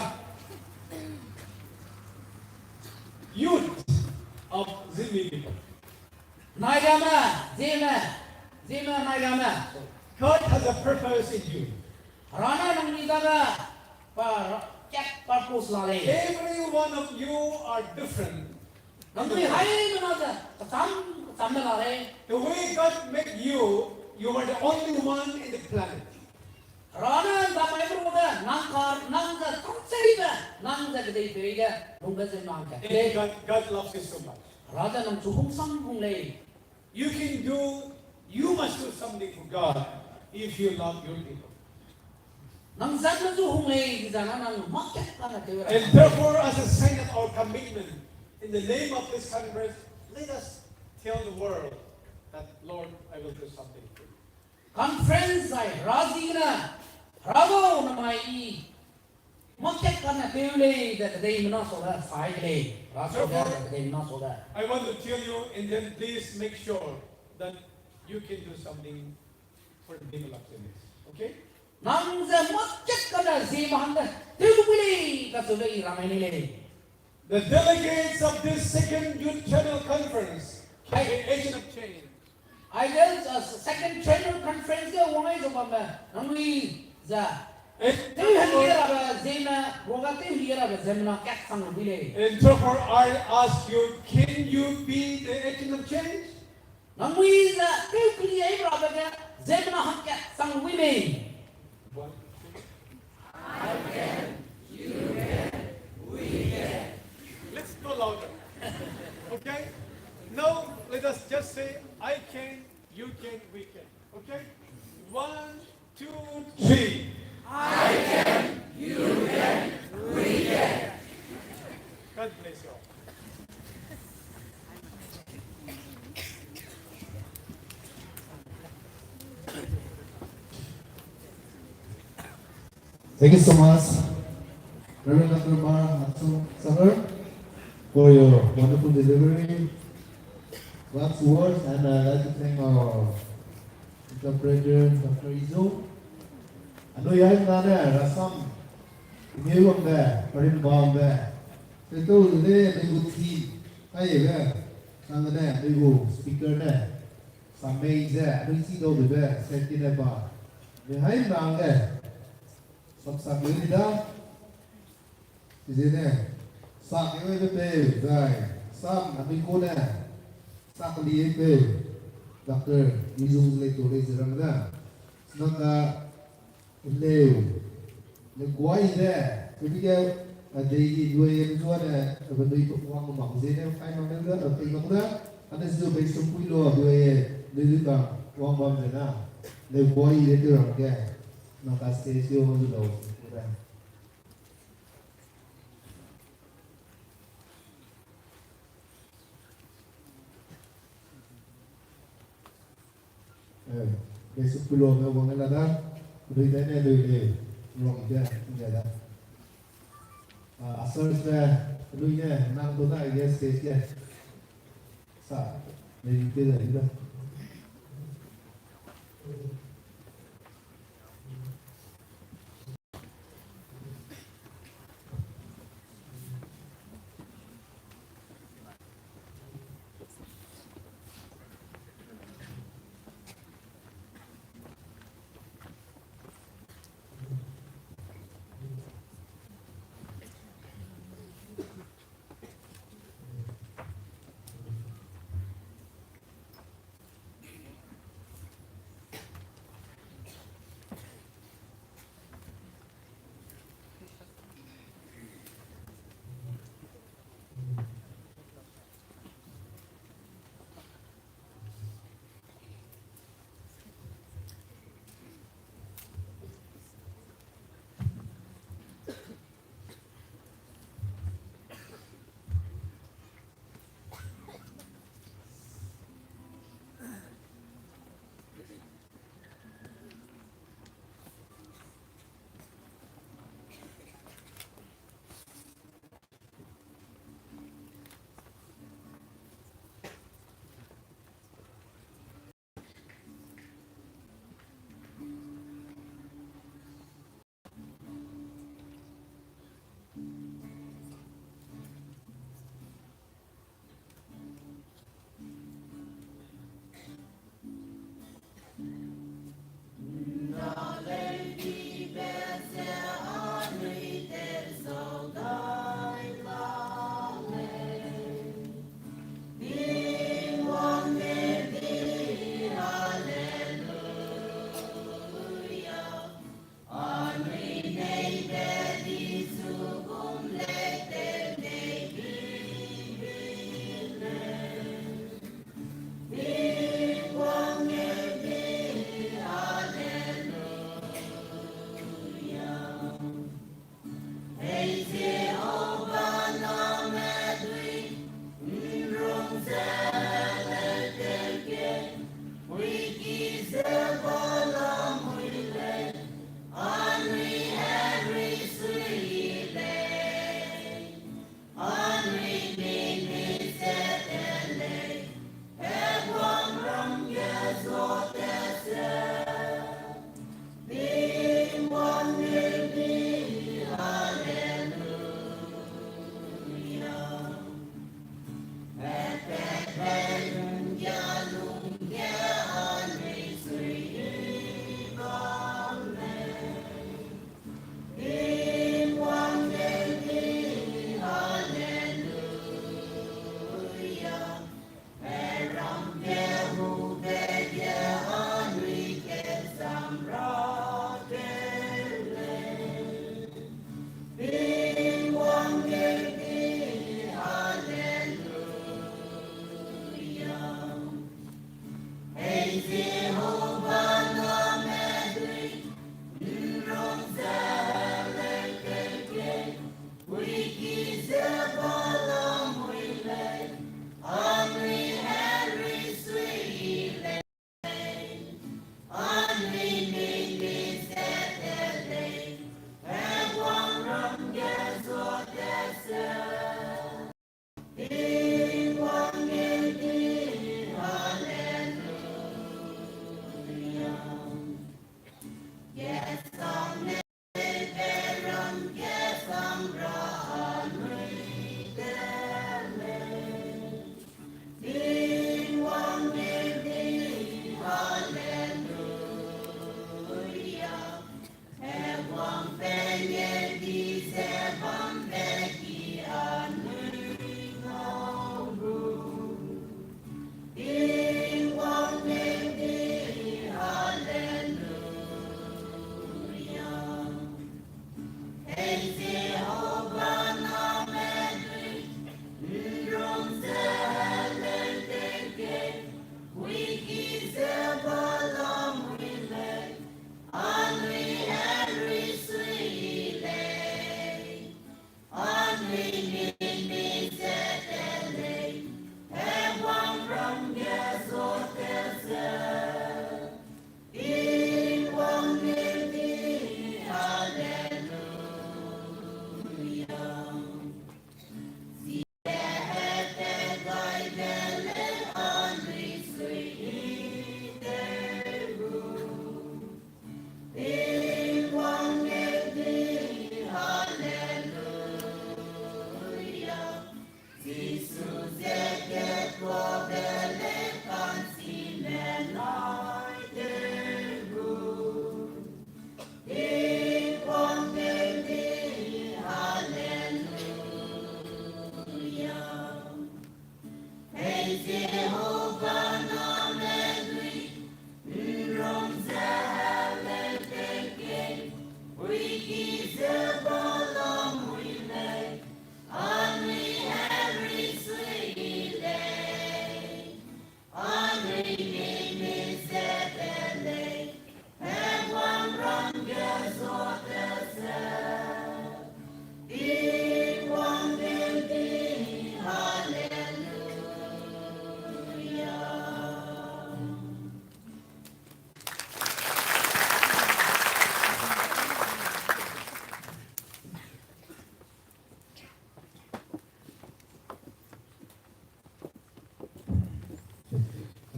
Youth of Zeme people. Nai rama, Zeme nai rama. God has a purpose in you. Rana nang ni daga pa cek purpose lah le. Every one of you are different. Nang tu hai mana ada, sam lah le. The way God made you, you are the only one in the planet. Rana dah mai beruda, nang dah terceri dah, nang dah gede beri dah, bunga nang dah. And God loves you so much. Raja nang cukup sambung le. You must do something for God if you love your people. Nang zat na cukup le, di sana nang market lah dewa. And therefore, as a sign of our commitment, in the name of this conference, let us tell the world that, Lord, I will do something for you. Confrence ay razi na, rago na mai market kana dewa that day mana soda sai le, raso that day mana soda. I want to tell you, and then please make sure that you can do something for the people of Zeme. Okay? Nang za market kana Zeme handa dewa bili kasoda ramai ni le. The delegates of this second youth channel conference can be agent of change. I guess second channel conference ke wongai so mama nangui za And tu hira ba Zeme rogate hira ba Zeme na kat sang bile therefore, I ask you, can you be the agent of change? nangui za tu kliai ba ba Zeme na hak kat sang bile One, I can, you can, we can. let's go louder. Okay? Now, let us just say, I can, you can, we can. Okay? 1, 2, 3. I can, you can, we can. God bless you all. Thank you so much, Reverend Dr. Sanger, for your wonderful delivery, God's words, and I'd like to thank our interpreter, Dr. Izo. I know you have done there, some new one there, Parin Bomb there. They told today they would team. Hey, there, and there, they go, speaker there, some maids there, they see over there, set in a bar. Behind down there. Sắp lưỡi đi đó thì thế này sạc cái với bề dài sắp là bên cô này sạc đi bề đặc biệt ví dụ lấy tổ lấy gì rằng đó nó cả lều nó quá gì đấy cái video là đi đuôi em chua này và đi tụng hoang một mỏng gì đấy phải mang đến ở tỉnh nó đó anh ấy dùng bề sông quy lô đuôi đi bằng hoang bom thế nào lều quá gì đấy được rồi kìa nó cả station đi đầu besok belum ada uang ladang, udah ini dulu uang dia tidak ada. Asal sudah dulunya nang tu tak dia stage sa dari itu dah itu.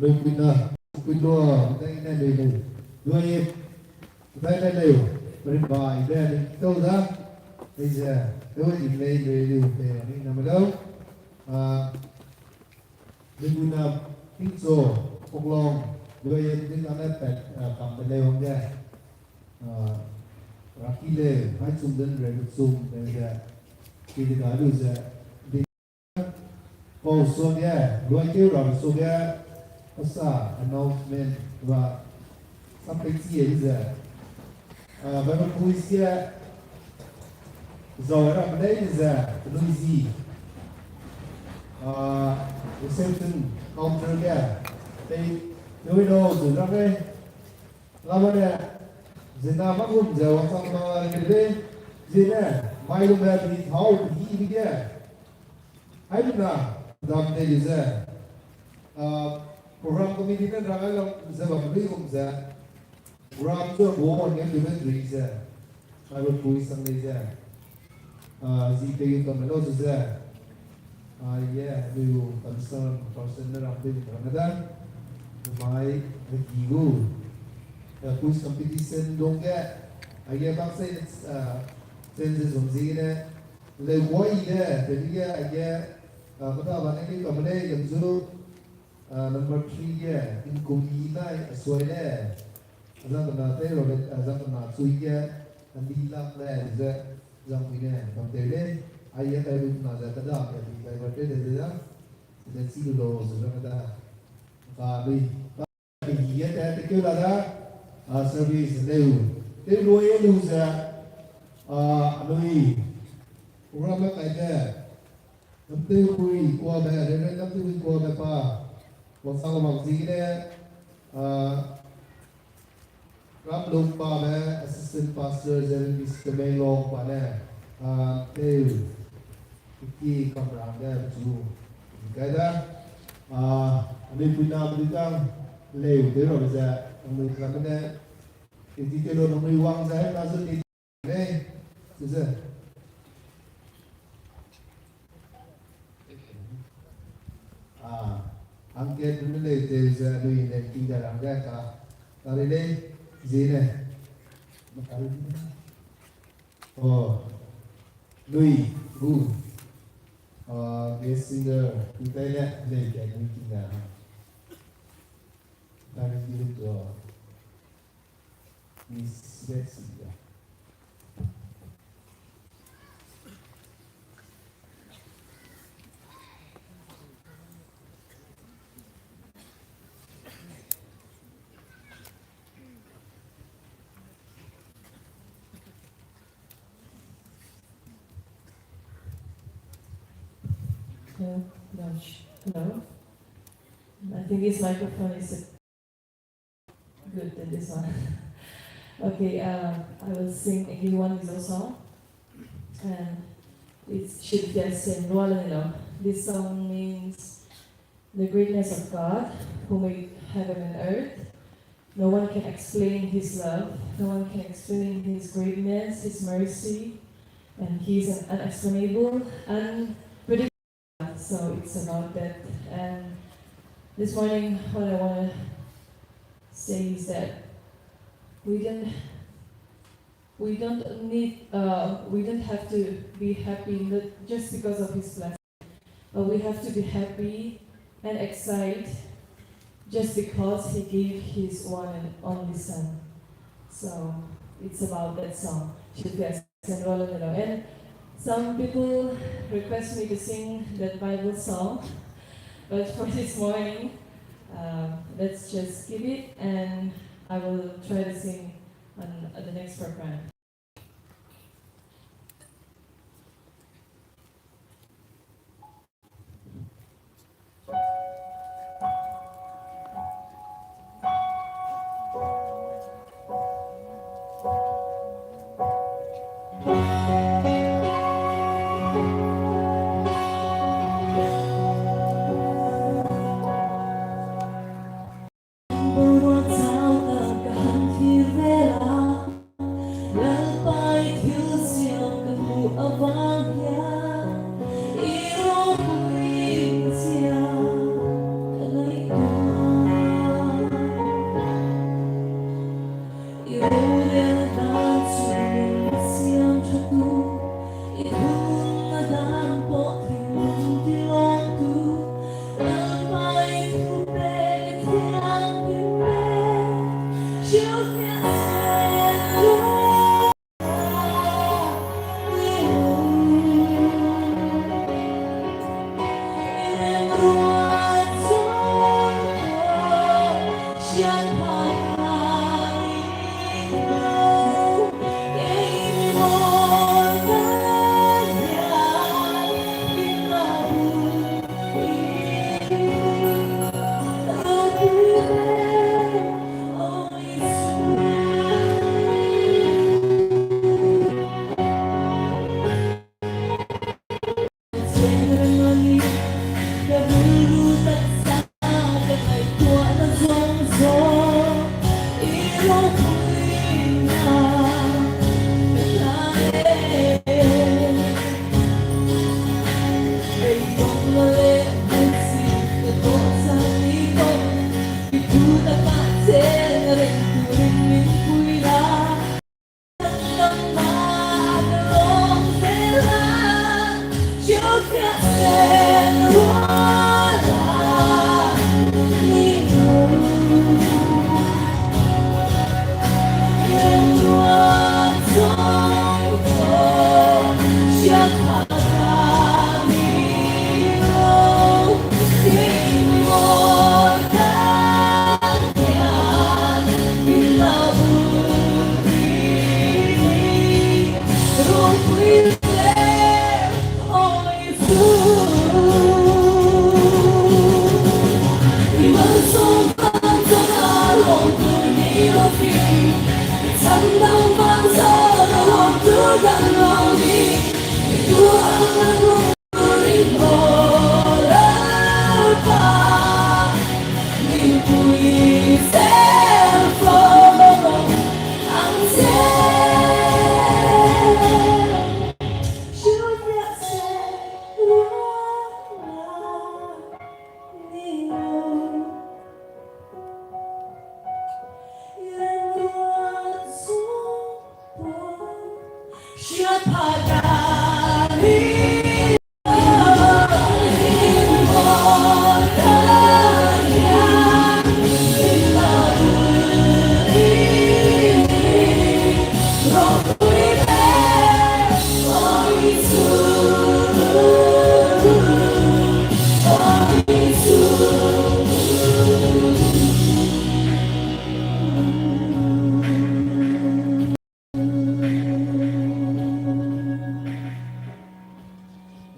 đôi quên đua đây này đôi đây này bên bài đây câu đó bây giờ đôi nhìn lên về điều về đây nằm ở đâu bên quên kinh số phục long đôi bên anh ấy phải cầm bên đây không vậy rakile hai chung đến rồi chung bây giờ khi đi nói bây giờ oh so yeah đôi kêu rồi so yeah asa announcement và something gì giờ và một police rồi ra bên đây giờ đôi gì reception counter kia thì đôi đồ rồi ra đây làm vậy Zeme bắt buộc giờ xong cái đấy Zeme mai lúc này thì tháo đi đi kia ai biết nào làm thế giờ program committee này ra làm giờ làm gì cũng giờ program cho bố con em được gì giờ ai biết vui sang đây giờ gì cái gì còn nó giờ yeah you concern person that I'm doing another my the gigu quiz competition don't get I get back say it's since from Zene le boy there the dia I get kata bạn ấy còn đây yang dulu number 3 yeah in kumina aswai le azam na te rồi azam na chui kia đi làm le giờ rằng mình nè còn tới đây ai ấy tay đúng là ta đọc thì cái vấn đề đấy đó nên xin lỗi rồi chúng ta và đi cái gì ấy cái kêu là đó service lưu cái nuôi lưu ra nuôi program cái này năm tư quy qua bè đến năm tư quy qua bè pa còn sau bằng gì đấyรับลงpa bè assistant pastor jadi bisa melong pa nè tiêu cái con ràng đấy chú cái đó anh punya berikan leu thế rồi bây giờ ông làm cái này thì cái đồ ông đi quăng ra là rất đi đây được chưa anh kia chúng nó lấy từ giờ đuôi này kinh ra làm ra cả ta đây gì này đuôi gu guest singer kita ini lấy cái đuôi kinh ra ta đi được Miss Bethsy. No. I think this microphone is good than this one. Okay, I will sing a One Little song, and it should just in Roland. This song means the greatness of God, who made heaven and earth. No one can explain His love. No one can explain His greatness, His mercy, and He's an unexplainable, unpredictable. So it's about that. And this morning, what I want to say is that we don't have to be happy just because of His blessing, but we have to be happy and excited just because He gave His one and only Son. So it's about that song. And some people request me to sing that Bible song, but for this morning, let's just skip it, and I will try to sing on the next program.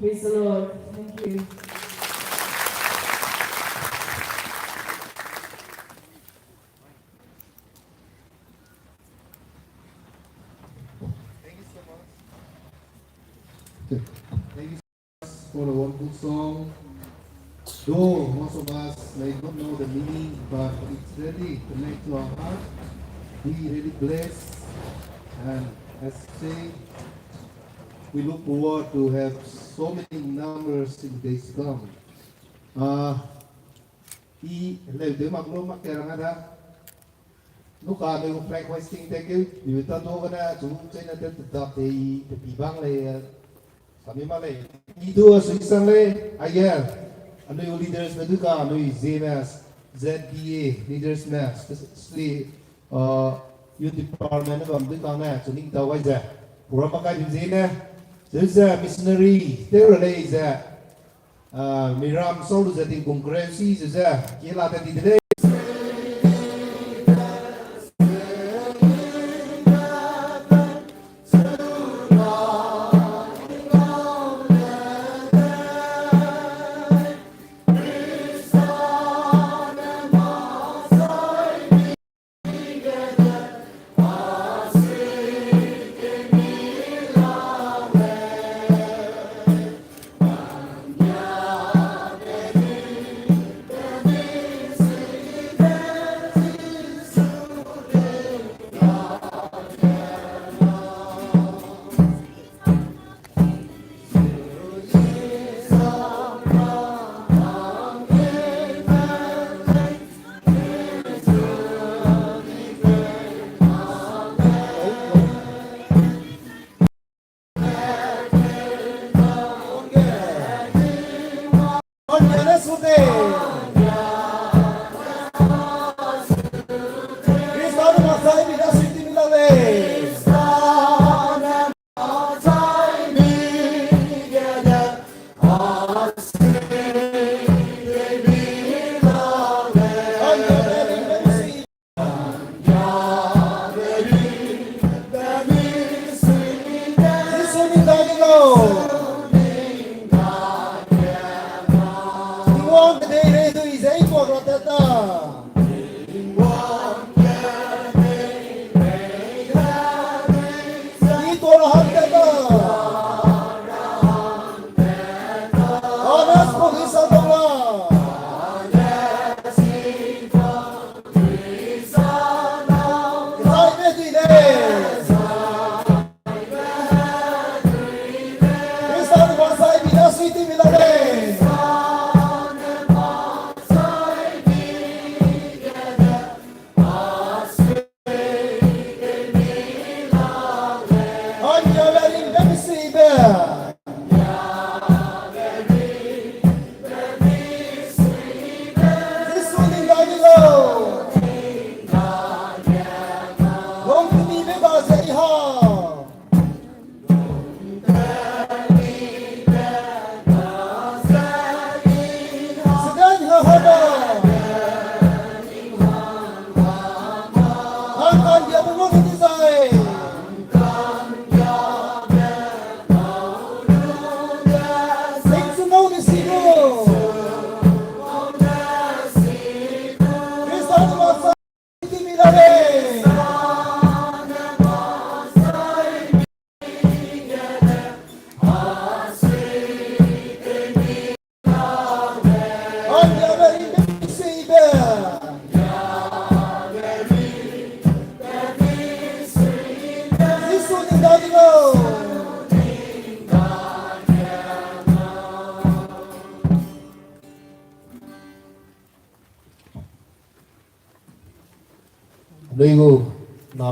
Praise the Lord. Thank you. Thank you so much for the wonderful song. Though most of us may not know the meaning, but it's really connect to our heart. We really blessed, and as say, we look forward to have so many numbers in days to come. Lời tiếng mặc luôn mắc kẹt rằng đó. Lúc cả mình cũng phải question thank you. Vì ta tôi cái chúng trên là tên tập thì bị băng này, kami malay. Itu suisan le, again. Ano yung leaders na duka, ano yung Zeme, ZBA, leaders na, especially youth department na ba, duka na, so ning tawag za. Pura pa kayo Zeme, there's a missionary, there is a Miram Solo sa ting Confrence, is a kila tati today.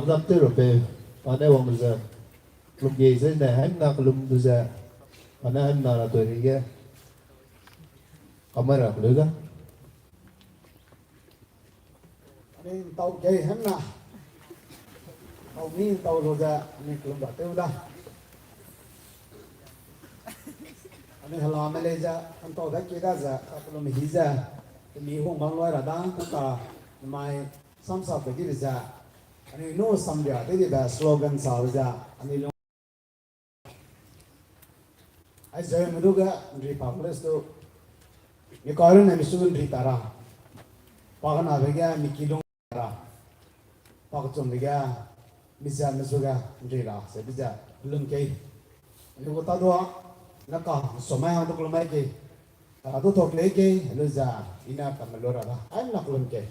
năm tới rồi về anh ấy bằng giờ lúc gì thế này hắn nào lùm bây giờ anh ấy hắn nào là tuổi gì kia kamera dulu dah. Ini tahu jai henna. Tahu ni tahu roja ni kelum batu dah. Ini halam Malaysia, kan tahu dah kita za, kalau mihiza, mi hong bang luar ada, kita mai samsa pergi za. Ini no samdia, jadi bah slogan sahaja. Ini ai Zeme muduga, dari Confrence tu. Ni korang ni misugun ritara, pakan abega mikilong tara, pakcom bega misal misuga rira, sebija belum kei. Ni kota doa, nak somai untuk lumai kei, tu tok lagi, luza ina kamelora lah, ay nak belum kei.